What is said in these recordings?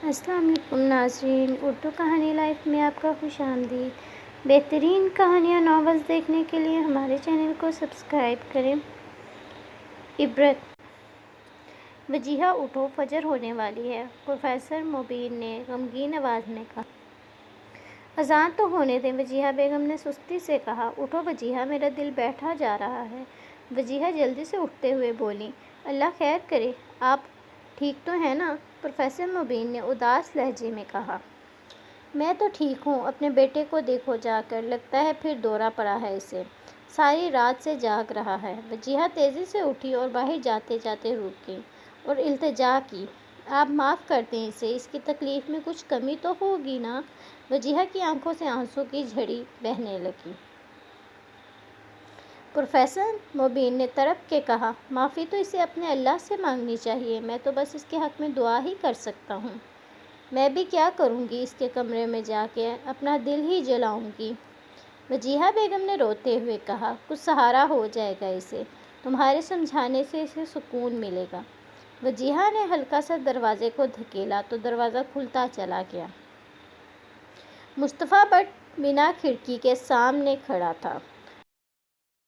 السلام علیکم ناظرین، اردو کہانی لائف میں آپ کا خوش آمدید۔ بہترین کہانیاں ناولز دیکھنے کے لیے ہمارے چینل کو سبسکرائب کریں۔ عبرت۔ وجیہہ اٹھو، فجر ہونے والی ہے، پروفیسر مبین نے غمگین آواز میں کہا۔ اذان تو ہونے دیں، وجیہہ بیگم نے سستی سے کہا۔ اٹھو وجیہہ، میرا دل بیٹھا جا رہا ہے۔ وجیہہ جلدی سے اٹھتے ہوئے بولیں۔ اللہ خیر کرے، آپ ٹھیک تو ہیں نا؟ پروفیسر مبین نے اداس لہجے میں کہا۔ میں تو ٹھیک ہوں، اپنے بیٹے کو دیکھو جا کر، لگتا ہے پھر دورہ پڑا ہے اسے، ساری رات سے جاگ رہا ہے۔ وجیہہ تیزی سے اٹھی اور باہر جاتے جاتے رک گئی اور التجا کی۔ آپ معاف کر دیں اسے، اس کی تکلیف میں کچھ کمی تو ہوگی نا؟ وجیہہ کی آنکھوں سے آنسوں کی جھڑی بہنے لگی۔ پروفیسر مبین نے تڑپ کے کہا، معافی تو اسے اپنے اللہ سے مانگنی چاہیے، میں تو بس اس کے حق میں دعا ہی کر سکتا ہوں۔ میں بھی کیا کروں گی، اس کے کمرے میں جا کے اپنا دل ہی جلاؤں گی۔ وجیہہ بیگم نے روتے ہوئے کہا، کچھ سہارا ہو جائے گا اسے، تمہارے سمجھانے سے اسے سکون ملے گا۔ وجیہہ نے ہلکا سا دروازے کو دھکیلا تو دروازہ کھلتا چلا گیا۔ مصطفیٰ بٹ بنا کھڑکی کے سامنے کھڑا تھا۔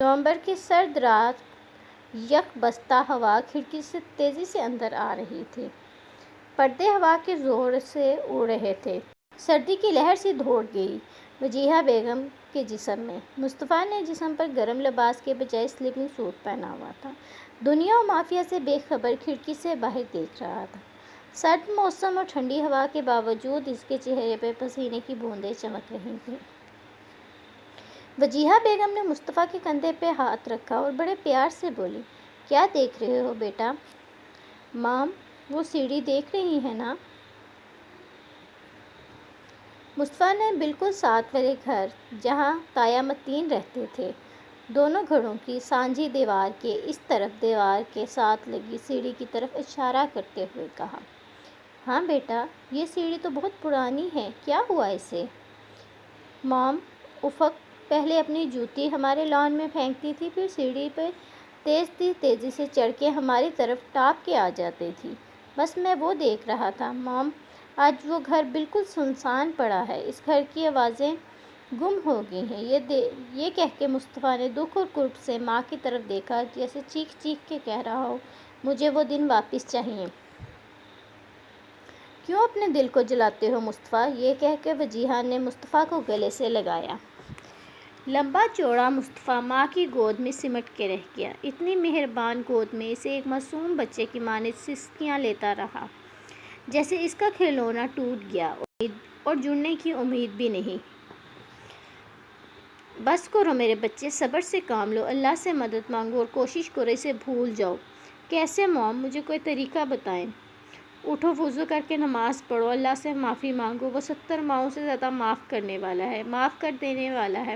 نومبر کی سرد رات، یک بستہ ہوا کھڑکی سے تیزی سے اندر آ رہی تھی۔ پردے ہوا کے زور سے اڑ رہے تھے۔ سردی کی لہر سی دوڑ گئی وجیہہ بیگم کے جسم میں۔ مصطفیٰ نے جسم پر گرم لباس کے بجائے سلیپنگ سوٹ پہنا ہوا تھا۔ دنیا و مافیا سے بے خبر کھڑکی سے باہر دیکھ رہا تھا۔ سرد موسم اور ٹھنڈی ہوا کے باوجود اس کے چہرے پہ پسینے کی بوندیں چمک رہی تھیں۔ وجیہہ بیگم نے مصطفیٰ کے کندھے پہ ہاتھ رکھا اور بڑے پیار سے بولی، کیا دیکھ رہے ہو بیٹا؟ مام، وہ سیڑھی دیکھ رہی ہیں نا؟ مصطفیٰ نے بالکل ساتھ والے گھر جہاں تایا متین رہتے تھے، دونوں گھروں کی سانجھی دیوار کے اس طرف دیوار کے ساتھ لگی سیڑھی کی طرف اشارہ کرتے ہوئے کہا، ہاں بیٹا، یہ سیڑھی تو بہت پرانی ہے، کیا ہوا اسے؟ مام، افق پہلے اپنی جوتی ہمارے لان میں پھینکتی تھی، پھر سیڑھی پہ تیزی سے چڑھ کے ہماری طرف ٹاپ کے آ جاتی تھی، بس میں وہ دیکھ رہا تھا۔ مام، آج وہ گھر بالکل سنسان پڑا ہے، اس گھر کی آوازیں گم ہو گئی ہیں۔ یہ کہہ کے مصطفیٰ نے دکھ اور کرب سے ماں کی طرف دیکھا، جیسے چیخ چیخ کے کہہ رہا ہو، مجھے وہ دن واپس چاہیے۔ کیوں اپنے دل کو جلاتے ہو مصطفیٰ؟ یہ کہہ کے وجیہہ نے مصطفیٰ کو گلے سے لگایا۔ لمبا چوڑا مصطفیٰ ماں کی گود میں سمٹ کے رہ گیا۔ اتنی مہربان گود میں اسے ایک معصوم بچے کی مانند سسکیاں لیتا رہا، جیسے اس کا کھلونا ٹوٹ گیا اور جڑنے کی امید بھی نہیں۔ بس کرو میرے بچے، صبر سے کام لو، اللہ سے مدد مانگو اور کوشش کرو اسے بھول جاؤ۔ کیسے مام؟ مجھے کوئی طریقہ بتائیں۔ اٹھو، وضو کر کے نماز پڑھو، اللہ سے معافی مانگو، وہ 70 ماؤں سے زیادہ معاف کرنے والا ہے، معاف کر دینے والا ہے،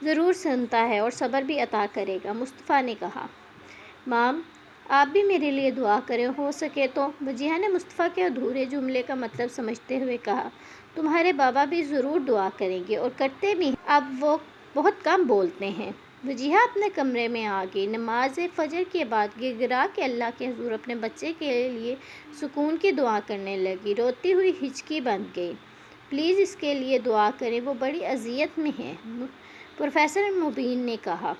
ضرور سنتا ہے اور صبر بھی عطا کرے گا۔ مصطفیٰ نے کہا، مام، آپ بھی میرے لیے دعا کریں، ہو سکے تو۔ وجیہہ نے مصطفیٰ کے ادھورے جملے کا مطلب سمجھتے ہوئے کہا، تمہارے بابا بھی ضرور دعا کریں گے اور کرتے بھی ہیں، اب وہ بہت کم بولتے ہیں۔ وجیہہ اپنے کمرے میں آ گئی۔ نماز فجر کے بعد گڑگڑا کے اللہ کے حضور اپنے بچے کے لیے سکون کی دعا کرنے لگی۔ روتی ہوئی ہچکی بند گئی۔ پلیز اس کے لیے دعا کریں، وہ بڑی اذیت میں ہے، پروفیسر مبین نے کہا۔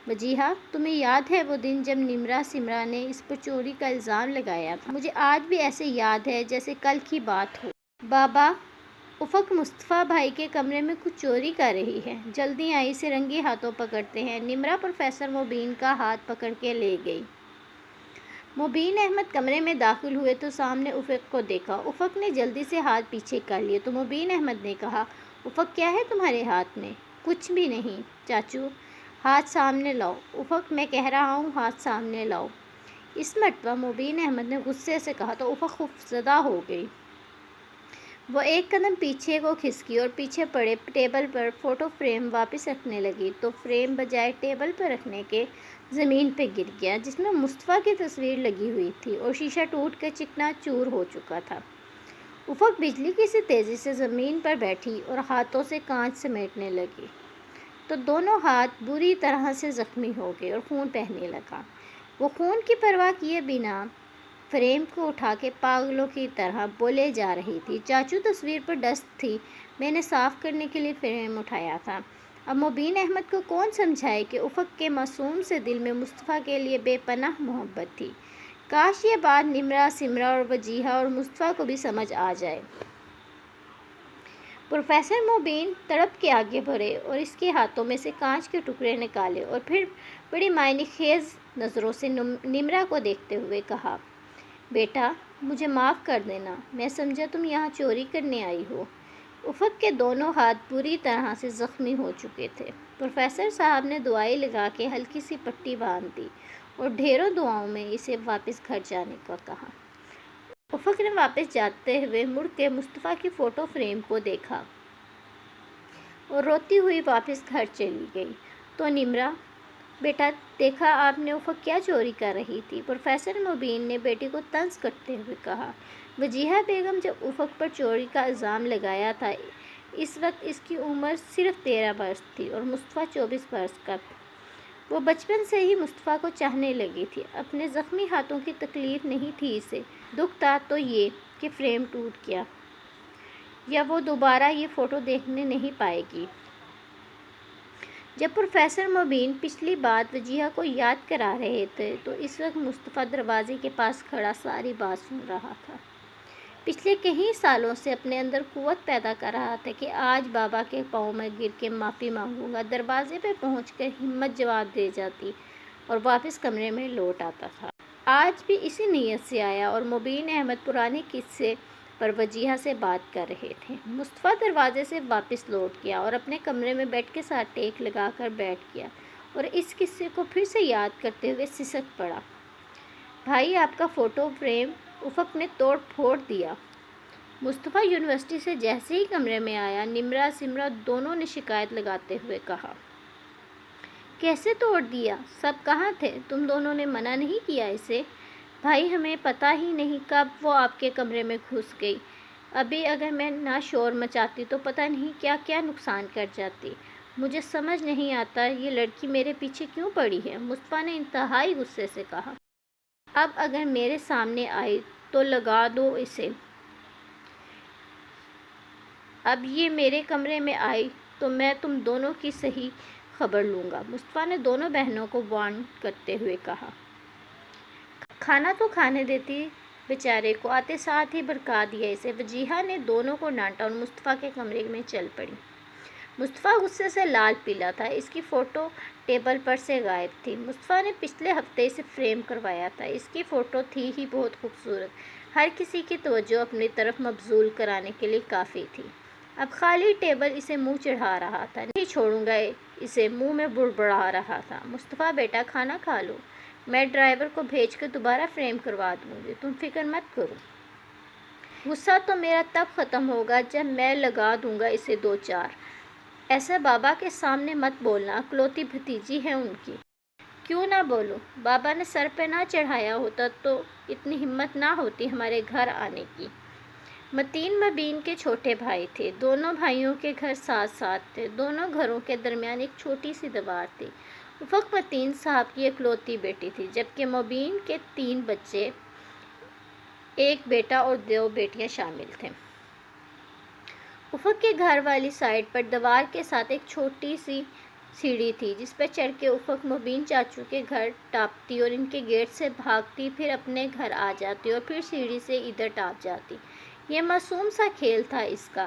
وجیہہ، تمہیں یاد ہے وہ دن جب نمرا سمرا نے اس پر چوری کا الزام لگایا تھا؟ مجھے آج بھی ایسے یاد ہے جیسے کل کی بات ہو۔ بابا، افق مصطفیٰ بھائی کے کمرے میں کچھ چوری کر رہی ہے، جلدی آئیں، اسے رنگے ہاتھوں پکڑتے ہیں۔ نمرا پروفیسر مبین کا ہاتھ پکڑ کے لے گئی۔ مبین احمد کمرے میں داخل ہوئے تو سامنے افق کو دیکھا۔ افق نے جلدی سے ہاتھ پیچھے کر لیے تو مبین احمد نے کہا، افق کیا ہے تمہارے ہاتھ میں؟ کچھ بھی نہیں چاچو۔ ہاتھ سامنے لاؤ۔ افق، میں کہہ رہا ہوں ہاتھ سامنے لاؤ۔ اس مرتبہ مبین احمد نے غصے سے کہا تو افق خوفزدہ ہو گئی۔ وہ ایک قدم پیچھے کو کھسکی اور پیچھے پڑے ٹیبل پر فوٹو فریم واپس رکھنے لگی تو فریم بجائے ٹیبل پر رکھنے کے زمین پہ گر گیا، جس میں مصطفیٰ کی تصویر لگی ہوئی تھی اور شیشہ ٹوٹ کے چکنا چور ہو چکا تھا۔ افق بجلی کی سی تیزی سے زمین پر بیٹھی اور ہاتھوں سے کانچ سمیٹنے لگی تو دونوں ہاتھ بری طرح سے زخمی ہو گئے اور خون بہنے لگا۔ وہ خون کی پرواہ کیے بنا فریم کو اٹھا کے پاگلوں کی طرح بولے جا رہی تھی۔ چاچو تصویر پر ڈسٹ تھی، میں نے صاف کرنے کے لیے فریم اٹھایا تھا۔ اب مبین احمد کو کون سمجھائے کہ افق کے معصوم سے دل میں مصطفیٰ کے لیے بے پناہ محبت تھی۔ کاش یہ بات نمرہ، سمرہ اور وجیہہ اور مصطفیٰ کو بھی سمجھ آ جائے۔ پروفیسر مبین تڑپ کے آگے بڑھے اور اس کے ہاتھوں میں سے کانچ کے ٹکڑے نکالے اور پھر بڑی معنی خیز نظروں سے نمرہ کو دیکھتے ہوئے کہا، بیٹا مجھے معاف کر دینا، میں سمجھا تم یہاں چوری کرنے آئی ہو۔ افق کے دونوں ہاتھ بری طرح سے زخمی ہو چکے تھے۔ پروفیسر صاحب نے دوائی لگا کے ہلکی سی پٹی باندھ دی اور ڈھیروں دعاؤں میں اسے واپس گھر جانے کا کہا۔ افق نے واپس جاتے ہوئے مڑ کے مصطفیٰ کی فوٹو فریم کو دیکھا اور روتی ہوئی واپس گھر چلی گئی۔ تو نمرہ، بیٹا دیکھا آپ نے افق کیا چوری کر رہی تھی؟ پروفیسر مبین نے بیٹی کو طنز کرتے ہوئے کہا۔ وجیہہ بیگم جب افق پر چوری کا الزام لگایا تھا اس وقت اس کی عمر صرف 13 برس تھی اور مصطفیٰ 24 برس کا تھا۔ وہ بچپن سے ہی مصطفیٰ کو چاہنے لگی تھی۔ اپنے زخمی ہاتھوں کی تکلیف نہیں تھی اسے، دکھ تھا تو یہ کہ فریم ٹوٹ گیا یا وہ دوبارہ یہ فوٹو دیکھنے نہیں پائے گی۔ جب پروفیسر مبین پچھلی بات وجیہہ کو یاد کرا رہے تھے تو اس وقت مصطفیٰ دروازے کے پاس کھڑا ساری بات سن رہا تھا۔ پچھلے کئی سالوں سے اپنے اندر قوت پیدا کر رہا تھا کہ آج بابا کے پاؤں میں گر کے معافی مانگوں گا۔ دروازے پہ پہنچ کر ہمت جواب دے جاتی اور واپس کمرے میں لوٹ آتا تھا۔ آج بھی اسی نیت سے آیا اور مبین احمد پرانے قصے پر وجیہہ سے بات کر رہے تھے۔ مصطفیٰ دروازے سے واپس لوٹ گیا اور اپنے کمرے میں بیڈ کے ساتھ ٹیک لگا کر بیٹھ گیا اور اس قصے کو پھر سے یاد کرتے ہوئے سسک پڑا۔ بھائی آپ کا فوٹو فریم افق نے توڑ پھوڑ دیا۔ مصطفیٰ یونیورسٹی سے جیسے ہی کمرے میں آیا، نمرہ سمرہ دونوں نے شکایت لگاتے ہوئے کہا، کیسے توڑ دیا؟ سب کہاں تھے؟ تم دونوں نے منع نہیں کیا اسے؟ بھائی ہمیں پتہ ہی نہیں کب وہ آپ کے کمرے میں گھس گئی۔ ابھی اگر میں نہ شور مچاتی تو پتہ نہیں کیا کیا نقصان کر جاتی۔ مجھے سمجھ نہیں آتا یہ لڑکی میرے پیچھے کیوں پڑی ہے؟ مصطفیٰ نے انتہائی غصے سے کہا۔ اب اگر میرے سامنے آئی تو لگا دو اسے۔ اب یہ میرے کمرے میں آئی تو میں تم دونوں کی صحیح خبر لوں گا، مصطفیٰ نے دونوں بہنوں کو وارن کرتے ہوئے کہا۔ کھانا تو کھانے دیتی بیچارے کو، آتے ساتھ ہی بھڑکا دیا اسے۔ وجیہہ نے دونوں کو ڈانٹا اور مصطفیٰ کے کمرے میں چل پڑی۔ مصطفیٰ غصے سے لال پیلا تھا۔ اس کی فوٹو ٹیبل پر سے غائب تھی۔ مصطفیٰ نے پچھلے ہفتے اسے فریم کروایا تھا۔ اس کی فوٹو تھی ہی بہت خوبصورت، ہر کسی کی توجہ اپنی طرف مبذول کرانے کے لیے کافی تھی۔ اب خالی ٹیبل اسے منہ چڑھا رہا تھا، نہیں چھوڑوں گا اسے، منہ میں بڑبڑا رہا تھا۔ مصطفیٰ بیٹا کھانا کھا لو، میں ڈرائیور کو بھیج کر دوبارہ فریم کروا دوں گی، تم فکر مت کرو۔ غصہ تو میرا تب ختم ہوگا جب میں لگا دوں گا اسے دو چار۔ ایسا بابا کے سامنے مت بولنا، اکلوتی بھتیجی ہے ان کی۔ کیوں نہ بولوں؟ بابا نے سر پہ نہ چڑھایا ہوتا تو اتنی ہمت نہ ہوتی ہمارے گھر آنے کی۔ متین مبین کے چھوٹے بھائی تھے، دونوں بھائیوں کے گھر ساتھ ساتھ تھے، دونوں گھروں کے درمیان ایک چھوٹی سی دیوار تھی۔ افق متین صاحب کی اکلوتی بیٹی تھی، جبکہ مبین کے 3 بچے، ایک بیٹا اور 2 بیٹیاں شامل تھے۔ افق کے گھر والی سائڈ پر دیوار کے ساتھ ایک چھوٹی سی سیڑھی تھی جس پر چڑھ کے افق مبین چاچو کے گھر ٹاپتی اور ان کے گیٹ سے بھاگتی، پھر اپنے گھر آ جاتی اور پھر سیڑھی سے ادھر ٹاپ جاتی۔ یہ معصوم سا کھیل تھا اس کا۔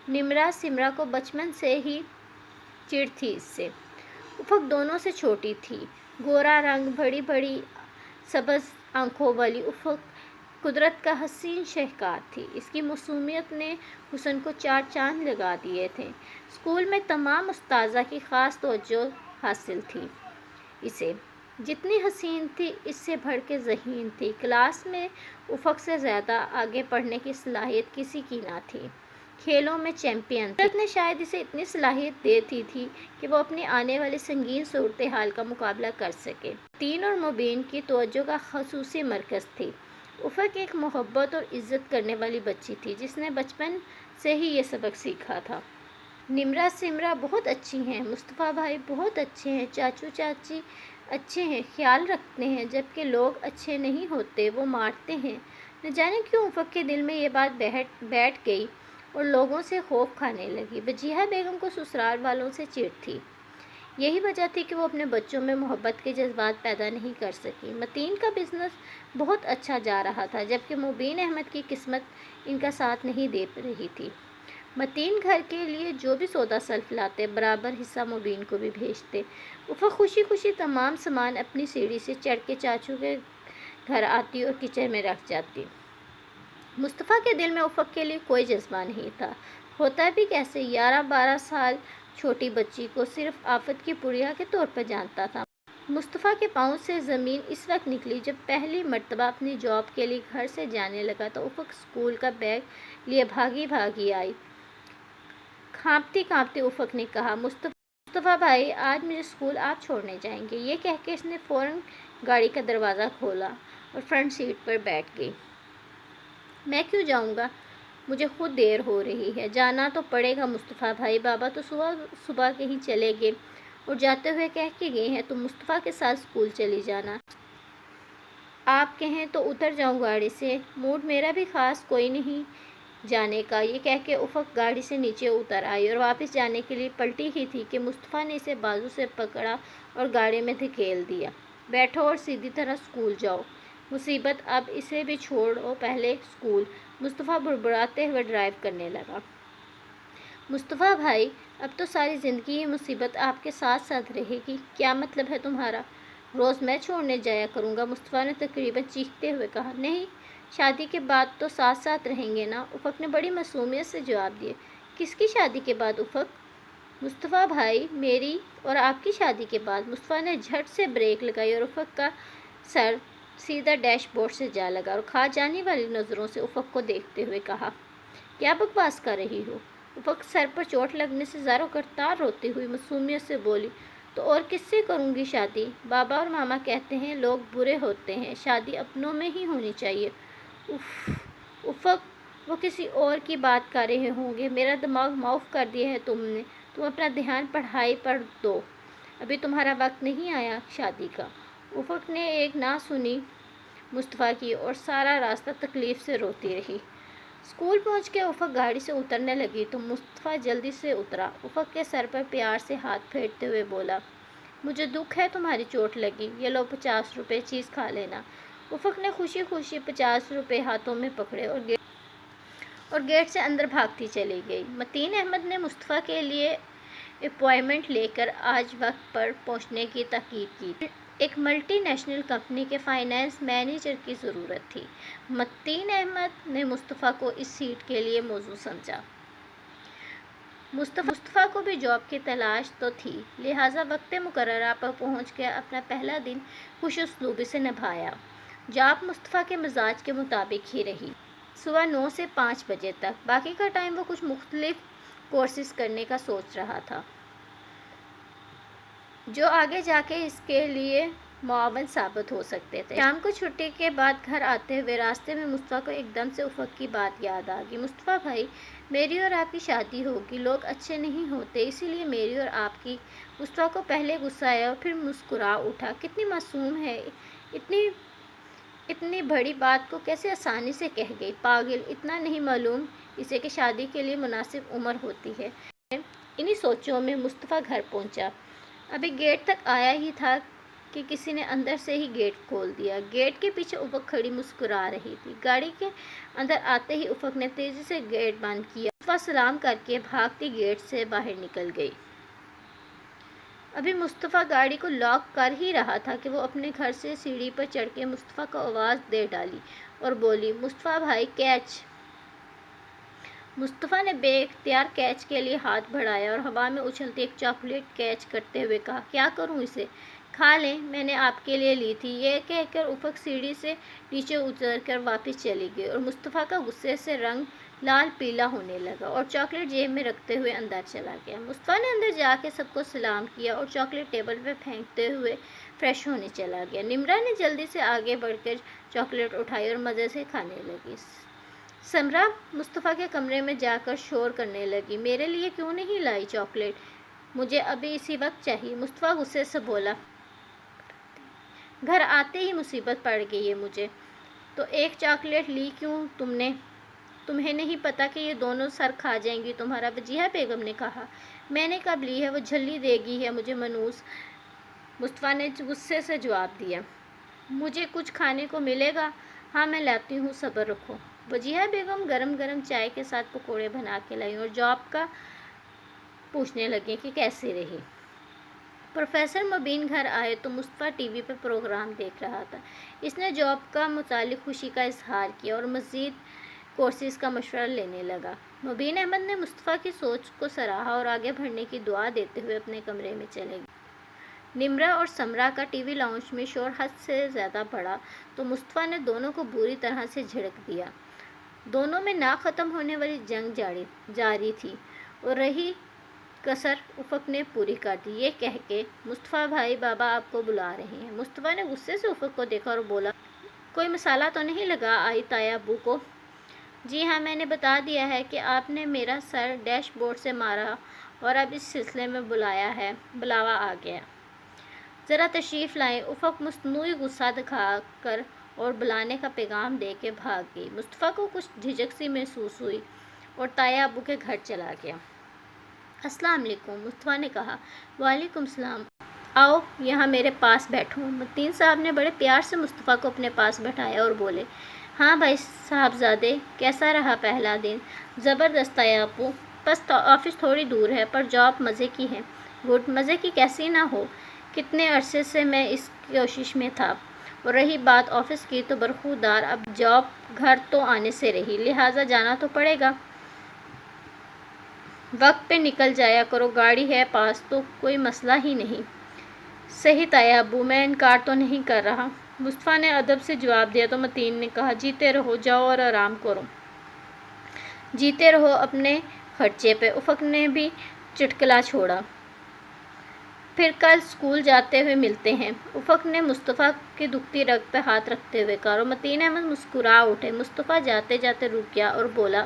نمرہ سمرہ کو بچپن سے ہی چڑ تھی اس سے۔ افق دونوں سے چھوٹی تھی، گورا رنگ، بڑی بڑی سبز آنکھوں والی افق قدرت کا حسین شہکار تھی۔ اس کی معصومیت نے حسن کو 4 چاند لگا دیے تھے۔ اسکول میں تمام اساتذہ کی خاص توجہ حاصل تھی اسے۔ جتنی حسین تھی اس سے بڑھ کے ذہین تھی۔ کلاس میں افق سے زیادہ آگے پڑھنے کی صلاحیت کسی کی نہ تھی۔ کھیلوں میں چیمپئن تھی۔ قدرت نے شاید اسے اتنی صلاحیت دے دی تھی کہ وہ اپنی آنے والی سنگین صورتحال کا مقابلہ کر سکے۔ متین اور مبین کی توجہ کا خصوصی مرکز تھی۔ افق ایک محبت اور عزت کرنے والی بچی تھی جس نے بچپن سے ہی یہ سبق سیکھا تھا۔ نمرہ سمرہ بہت اچھی ہیں، مصطفیٰ بھائی بہت اچھے ہیں، چاچو چاچی اچھے ہیں، خیال رکھتے ہیں، جبکہ لوگ اچھے نہیں ہوتے، وہ مارتے ہیں۔ نہ جانے کیوں افق کے دل میں یہ بات بیٹھ گئی اور لوگوں سے خوف کھانے لگی۔ وجیہہ بیگم کو سسرال والوں سے چڑ تھی۔ یہی وجہ تھی کہ وہ اپنے بچوں میں محبت کے جذبات پیدا نہیں کر سکی۔ متین کا بزنس بہت اچھا جا رہا تھا، جبکہ مبین احمد کی قسمت ان کا ساتھ نہیں دے رہی تھی۔ متین گھر کے لیے جو بھی سودا سلف لاتے، برابر حصہ مبین کو بھی بھیجتے۔ افق خوشی خوشی تمام سامان اپنی سیڑھی سے چڑھ کے چاچو کے گھر آتی اور کچن میں رکھ جاتی۔ مصطفیٰ کے دل میں افق کے لیے کوئی جذبہ نہیں تھا۔ ہوتا بھی کیسے، 11-12 سال چھوٹی بچی کو صرف آفت کی پڑیا کے طور پر جانتا تھا۔ مصطفیٰ کے پاؤں سے زمین اس وقت نکلی جب پہلی مرتبہ اپنی جاب کے لیے گھر سے جانے لگا تو افق اسکول کا بیگ لیے بھاگی آئی۔ کانپتی کانپتی افق نے کہا، مصطفیٰ بھائی، آج مجھے اسکول آپ چھوڑنے جائیں گے؟ یہ کہہ کے اس نے فوراً گاڑی کا دروازہ کھولا اور فرنٹ سیٹ پر بیٹھ گئی۔ میں کیوں جاؤں گا؟ مجھے خود دیر ہو رہی ہے۔ جانا تو پڑے گا مصطفیٰ بھائی، بابا تو صبح کہیں چلے گئے اور جاتے ہوئے کہہ کے گئے ہیں تم مصطفیٰ کے ساتھ اسکول چلی جانا۔ آپ کہیں تو اتر جاؤں گاڑی سے، موڈ میرا بھی خاص کوئی نہیں جانے کا۔ یہ کہہ کے افق گاڑی سے نیچے اتر آئی اور واپس جانے کے لیے پلٹی ہی تھی کہ مصطفیٰ نے اسے بازو سے پکڑا اور گاڑی میں دھکیل دیا۔ بیٹھو اور سیدھی طرح اسکول جاؤ۔ مصیبت، اب اسے بھی چھوڑو، پہلے اسکول۔ مصطفیٰ بڑبڑاتے ہوئے ڈرائیو کرنے لگا۔ مصطفیٰ بھائی، اب تو ساری زندگی یہ مصیبت آپ کے ساتھ ساتھ رہے گی، کیا مطلب ہے تمہارا؟ روز میں چھوڑنے جایا کروں گا، مصطفیٰ نے تقریباً چیختے ہوئے کہا۔ نہیں، شادی کے بعد تو ساتھ ساتھ رہیں گے نا، افق نے بڑی معصومیت سے جواب دیا۔ کس کی شادی کے بعد افق؟ مصطفیٰ بھائی، میری اور آپ کی شادی کے بعد۔ مصطفیٰ نے جھٹ سے بریک لگائی اور افق کا سر سیدھا ڈیش بورڈ سے جا لگا اور کھا جانے والی نظروں سے افق کو دیکھتے ہوئے کہا، کیا بکواس کر رہی ہو؟ افق سر پر چوٹ لگنے سے زاروں کرتار روتی ہوئی معصومیت سے بولی، تو اور کس سے کروں گی شادی؟ بابا اور ماما کہتے ہیں لوگ برے ہوتے ہیں، شادی اپنوں میں ہی ہونی چاہیے۔ افق، وہ کسی اور کی بات کر رہے ہوں گے، میرا دماغ معاف کر دیا ہے تم نے۔ تم اپنا دھیان پڑھائی پر دو، ابھی تمہارا وقت نہیں آیا شادی کا۔ افق نے ایک نہ سنی مصطفیٰ کی اور سارا راستہ تکلیف سے روتی رہی۔ اسکول پہنچ کے افق گاڑی سے اترنے لگی تو مصطفیٰ جلدی سے اترا۔ افق کے سر پر پیار سے ہاتھ پھیرتے ہوئے بولا، مجھے دکھ ہے تمہاری چوٹ لگی، یہ لو 50 روپے، چیز کھا لینا۔ افق نے خوشی خوشی 50 روپے ہاتھوں میں پکڑے اور گیٹ سے اندر بھاگتی چلی گئی۔ متین احمد نے مصطفیٰ کے لیے اپائنٹمنٹ لے کر آج وقت پر پہنچنے کی تاکید کی تھی۔ ایک ملٹی نیشنل کمپنی کے فائنانس مینیجر کی ضرورت تھی۔ متین احمد نے مصطفیٰ کو اس سیٹ کے لیے موزوں سمجھا۔ مصطفیٰ کو بھی جاب کی تلاش تو تھی، لہٰذا وقت مقررہ پر پہنچ کے اپنا پہلا دن خوش اسلوبی سے نبھایا۔ جاب مصطفیٰ کے مزاج کے مطابق ہی رہی، صبح 9 سے 5 بجے تک۔ باقی کا ٹائم وہ کچھ مختلف کورسز کرنے کا سوچ رہا تھا جو آگے جا کے اس کے لیے معاون ثابت ہو سکتے تھے۔ شام کو چھٹی کے بعد گھر آتے ہوئے راستے میں مصطفیٰ کو ایک دم سے افق کی بات یاد آ گئی۔ مصطفیٰ بھائی، میری اور آپ کی شادی ہوگی، لوگ اچھے نہیں ہوتے، اسی لیے میری اور آپ کی۔ مصطفیٰ کو پہلے غصہ آیا اور پھر مسکرا اٹھا۔ کتنی معصوم ہے، اتنی بڑی بات کو کیسے آسانی سے کہہ گئی، پاگل! اتنا نہیں معلوم اسے کہ شادی کے لیے مناسب عمر ہوتی ہے۔ انہی سوچوں میں مصطفیٰ گھر پہنچا۔ ابھی گیٹ تک آیا ہی تھا کہ کسی نے اندر سے ہی گیٹ کھول دیا۔ گیٹ کے پیچھے افق کھڑی مسکرا رہی تھی۔ گاڑی کے اندر آتے ہی افق نے تیزی سے گیٹ بند کیا۔ مصطفیٰ سلام کر کے بھاگتی گیٹ سے باہر نکل گئی۔ ابھی مصطفیٰ گاڑی کو لاک کر ہی رہا تھا کہ وہ اپنے گھر سے سیڑھی پر چڑھ کے مصطفیٰ کو آواز دے ڈالی اور بولی، مصطفیٰ بھائی، کیچ! مصطفیٰ نے بے اختیار کیچ کے لیے ہاتھ بڑھایا اور ہوا میں اچھلتی ایک چاکلیٹ کیچ کرتے ہوئے کہا، کیا کروں اسے؟ کھا لیں، میں نے آپ کے لیے لی تھی۔ یہ کہہ کر افق سیڑھی سے نیچے اتر کر واپس چلی گئی اور مصطفیٰ کا غصے سے رنگ لال پیلا ہونے لگا اور چاکلیٹ جیب میں رکھتے ہوئے اندر چلا گیا۔ مصطفیٰ نے اندر جا کے سب کو سلام کیا اور چاکلیٹ ٹیبل پہ پھینکتے ہوئے فریش ہونے چلا گیا۔ نمرا نے جلدی سے آگے بڑھ کر چاکلیٹ اٹھائی اور مزے سے کھانے لگی۔ سمرا مصطفیٰ کے کمرے میں جا کر شور کرنے لگی، میرے لیے کیوں نہیں لائی چاکلیٹ؟ مجھے ابھی اسی وقت چاہیے۔ مصطفیٰ غصے سے بولا، گھر آتے ہی مصیبت پڑ گئی ہے مجھے، تو ایک چاکلیٹ لی کیوں تم نے؟ تمہیں نہیں پتا کہ یہ دونوں سر کھا جائیں گی تمہارا؟ وجیہہ بیگم نے کہا۔ میں نے کب لی ہے؟ وہ جھلی دے گی ہے مجھے منوس، مصطفیٰ نے غصے سے جواب دیا۔ مجھے کچھ کھانے کو ملے گا؟ ہاں میں لاتی ہوں، صبر رکھو۔ وجیہہ بیگم گرم گرم چائے کے ساتھ پکوڑے بنا کے لائیں اور جاب کا پوچھنے لگیں کہ کیسی رہی۔ پروفیسر مبین گھر آئے تو مصطفیٰ ٹی وی پر پروگرام دیکھ رہا تھا۔ اس نے جاب کا متعلق خوشی کا اظہار کیا اور مزید کورسز کا مشورہ لینے لگا۔ مبین احمد نے مصطفیٰ کی سوچ کو سراہا اور آگے بڑھنے کی دعا دیتے ہوئے اپنے کمرے میں چلے گئے۔ نمرا اور سمرا کا ٹی وی لاؤنج میں شور حد سے زیادہ بڑھا تو مصطفیٰ نے دونوں کو بری طرح سے جھڑک دیا۔ دونوں میں نہ ختم ہونے والی جنگ جاری تھی اور رہی کسر افق نے پوری کر دی۔ یہ کہہ کے مصطفیٰ بھائی بابا آپ کو بلا رہے ہیں۔ مصطفیٰ نے غصے سے افق کو دیکھا اور بولا، کوئی مسالہ تو نہیں لگا آئی تایا ابو کو؟ جی ہاں، میں نے بتا دیا ہے کہ آپ نے میرا سر ڈیش بورڈ سے مارا اور اب اس سلسلے میں بلاوا آ گیا۔ ذرا تشریف لائیں۔ افق مصنوعی غصہ دکھا کر اور بلانے کا پیغام دے کے بھاگ گئی۔ مصطفیٰ کو کچھ جھجک سی محسوس ہوئی اور تایا ابو کے گھر چلا گیا۔ السلام علیکم، مصطفیٰ نے کہا۔ وعلیکم السلام، آؤ یہاں میرے پاس بیٹھو۔ متین صاحب نے بڑے پیار سے مصطفیٰ کو اپنے پاس بٹھایا اور بولے، ہاں بھائی صاحبزادے، کیسا رہا پہلا دن؟ زبردست تایا ابو، بس آفس تھوڑی دور ہے پر جاب مزے کی ہے۔ گڈ، مزے کی کیسی نہ ہو، کتنے عرصے سے میں اس کوشش میں تھا۔ اور رہی بات آفس کی تو برخوردار، اب جاب گھر تو آنے سے رہی، لہٰذا جانا تو پڑے گا۔ وقت پہ نکل جایا کرو، گاڑی ہے پاس تو کوئی مسئلہ ہی نہیں۔ صحیح تایا ابو، میں انکار تو نہیں کر رہا، مصطفیٰ نے ادب سے جواب دیا تو متین نے کہا، جیتے رہو، جاؤ اور آرام کرو۔ جیتے رہو اپنے خرچے پہ، افق نے بھی چٹکلا چھوڑا۔ پھر کل اسکول جاتے ہوئے ملتے ہیں، افق نے مصطفیٰ کی دکھتی رگ پہ ہاتھ رکھتے ہوئے کہا اور متین احمد مسکرا اٹھے۔ مصطفیٰ جاتے جاتے رک گیا اور بولا،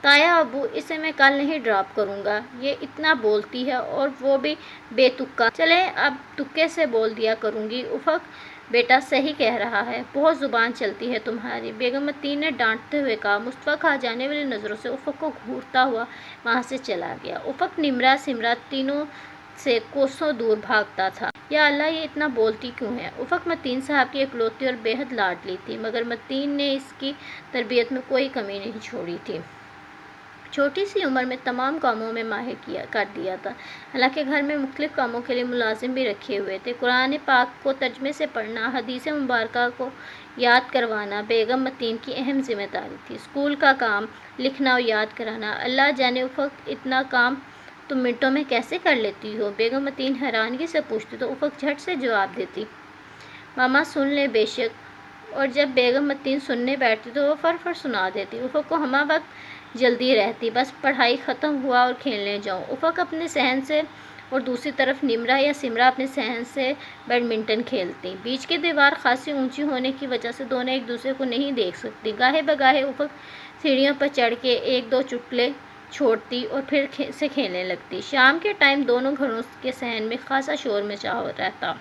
تایا ابو، اسے میں کل نہیں ڈراپ کروں گا، یہ اتنا بولتی ہے اور وہ بھی بے تکا۔ چلیں اب تکے سے بول دیا کروں گی۔ افق بیٹا صحیح کہہ رہا ہے، بہت زبان چلتی ہے تمہاری، بیگم متین نے ڈانٹتے ہوئے کہا۔ مصطفیٰ کھا جانے والی نظروں سے افق کو گھورتا ہوا وہاں سے چلا گیا۔ افق نمرا سمرا تینوں سے کوسوں دور بھاگتا تھا۔ یا اللہ، یہ اتنا بولتی کیوں ہے؟ افق متین صاحب کی اکلوتی اور بے حد لاڈلی تھی، مگر متین نے اس کی تربیت میں کوئی کمی نہیں چھوڑی تھی۔ چھوٹی سی عمر میں تمام کاموں میں ماہر کر دیا تھا، حالانکہ گھر میں مختلف کاموں کے لیے ملازم بھی رکھے ہوئے تھے۔ قرآن پاک کو ترجمے سے پڑھنا، حدیث مبارکہ کو یاد کروانا بیگم متین کی اہم ذمہ داری تھی۔ اسکول کا کام، لکھنا اور یاد کرانا، اللہ جانے افق اتنا کام تم منٹوں میں کیسے کر لیتی ہو؟ بیگم متین حیرانگی سے پوچھتی تو افق جھٹ سے جواب دیتی، ماما سن لے بے شک۔ اور جب بیگم متین سننے بیٹھتی تو وہ فر سنا دیتی۔ افق کو ہمہ وقت جلدی رہتی، بس پڑھائی ختم ہوا اور کھیلنے جاؤں۔ افق اپنے صحن سے اور دوسری طرف نمرا یا سمرا اپنے صحن سے بیڈمنٹن کھیلتی۔ بیچ کی دیوار خاصی اونچی ہونے کی وجہ سے دونوں ایک دوسرے کو نہیں دیکھ سکتی۔ گاہے بگاہے افق سیڑھیوں پر چڑھ کے ایک دو چٹکلے چھوڑتی اور پھر سے کھیلنے لگتی۔ شام کے ٹائم دونوں گھروں کے صحن میں خاصا شور مچا رہتا۔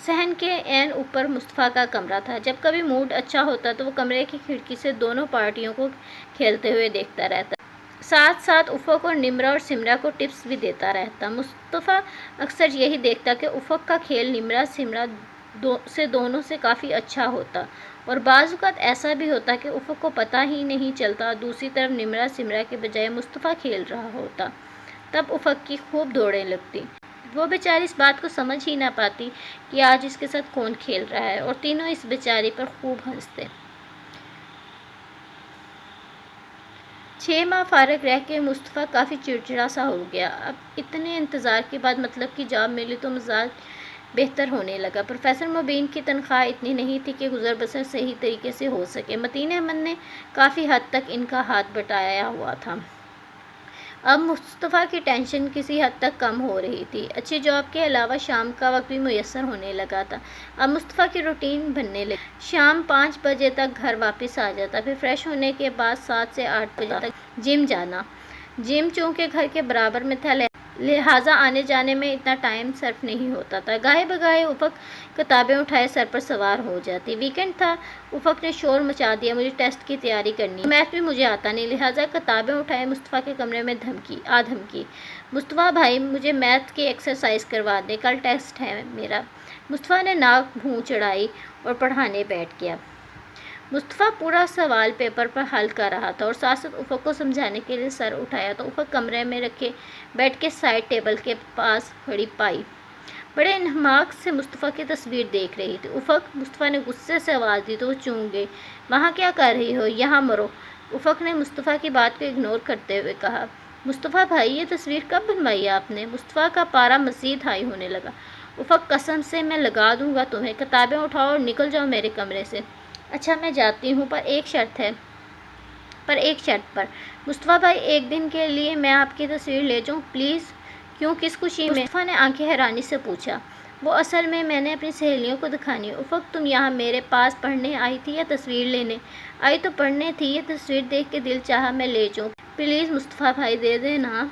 صحن کے عین اوپر مصطفیٰ کا کمرہ تھا۔ جب کبھی موڈ اچھا ہوتا تو وہ کمرے کی کھڑکی سے دونوں پارٹیوں کو کھیلتے ہوئے دیکھتا رہتا، ساتھ ساتھ افق اور نمرا اور سمرا کو ٹپس بھی دیتا رہتا۔ مصطفیٰ اکثر یہی دیکھتا کہ افق کا کھیل نمرا سمرا سے دونوں سے کافی اچھا ہوتا اور بعض اوقات ایسا بھی ہوتا کہ افق کو پتہ ہی نہیں چلتا اور دوسری طرف نمرا سمرا کے بجائے مصطفیٰ کھیل رہا ہوتا۔ تب افق کی خوب دوڑیں لگتی، وہ بیچاری اس بات کو سمجھ ہی نہ پاتی کہ آج اس کے ساتھ کون کھیل رہا ہے، اور تینوں اس بیچاری پر خوب ہنستے۔ 6 ماہ فارغ رہ کے مصطفیٰ کافی چڑچڑا سا ہو گیا۔ اب اتنے انتظار کے بعد مطلب کی جاب ملی تو مزاج بہتر ہونے لگا۔ پروفیسر مبین کی تنخواہ اتنی نہیں تھی کہ گزر بسر صحیح طریقے سے ہو سکے۔ متین احمد نے کافی حد تک ان کا ہاتھ بٹایا ہوا تھا۔ اب مصطفیٰ کی ٹینشن کسی حد تک کم ہو رہی تھی۔ اچھی جاب کے علاوہ شام کا وقت بھی میسر ہونے لگا تھا۔ اب مصطفیٰ کی روٹین بننے لگی، شام 5 بجے تک گھر واپس آ جاتا، پھر فریش ہونے کے بعد 7 سے 8 بجے تک جم جانا۔ جم چونکہ گھر کے برابر میں تھا، لہٰذا آنے جانے میں اتنا ٹائم صرف نہیں ہوتا تھا۔ گاہے بگاہے افق کتابیں اٹھائے سر پر سوار ہو جاتی۔ ویکنڈ تھا، افق نے شور مچا دیا، مجھے ٹیسٹ کی تیاری کرنی ہے، میتھ بھی مجھے آتا نہیں، لہٰذا کتابیں اٹھائے مصطفیٰ کے کمرے میں دھمکی، مصطفیٰ بھائی مجھے میتھ کی ایکسرسائز کروا دیں، کل ٹیسٹ ہے میرا۔ مصطفیٰ نے ناک بھوں چڑھائی اور پڑھانے بیٹھ گیا۔ مصطفیٰ پورا سوال پیپر پر حل کر رہا تھا اور ساتھ ساتھ افق کو سمجھانے کے لیے سر اٹھایا تو افق کمرے میں رکھے بیٹھ کے سائڈ ٹیبل کے پاس کھڑی پائی بڑے انہماک سے مصطفیٰ کی تصویر دیکھ رہی تھی۔ افق، مصطفیٰ نے غصے سے آواز دی تو وہ چونک گئی۔ وہاں کیا کر رہی ہو؟ یہاں مرو، افق نے مصطفیٰ کی بات کو اگنور کرتے ہوئے کہا۔ مصطفیٰ بھائی یہ تصویر کب بنوائی آپ نے؟ مصطفیٰ کا پارا مزید ہائی ہونے لگا۔ افق قسم سے میں لگا دوں گا تمہیں، کتابیں اٹھاؤ اور نکل جاؤ میرے کمرے سے۔ اچھا میں جاتی ہوں، پر ایک شرط پر۔ مصطفیٰ بھائی ایک دن کے لیے میں آپ کی تصویر لے جاؤں پلیز؟ کیوں، کس خوشی میں؟ مصطفیٰ نے آنکھیں حیرانی سے پوچھا۔ وہ اصل میں نے اپنی سہیلیوں کو دکھانی ہے۔ افق تم یہاں میرے پاس پڑھنے آئی تھی یا تصویر لینے؟ آئی تو پڑھنے تھی، یہ تصویر دیکھ کے دل چاہا میں لے جاؤں، پلیز مصطفیٰ بھائی دے دیں نا۔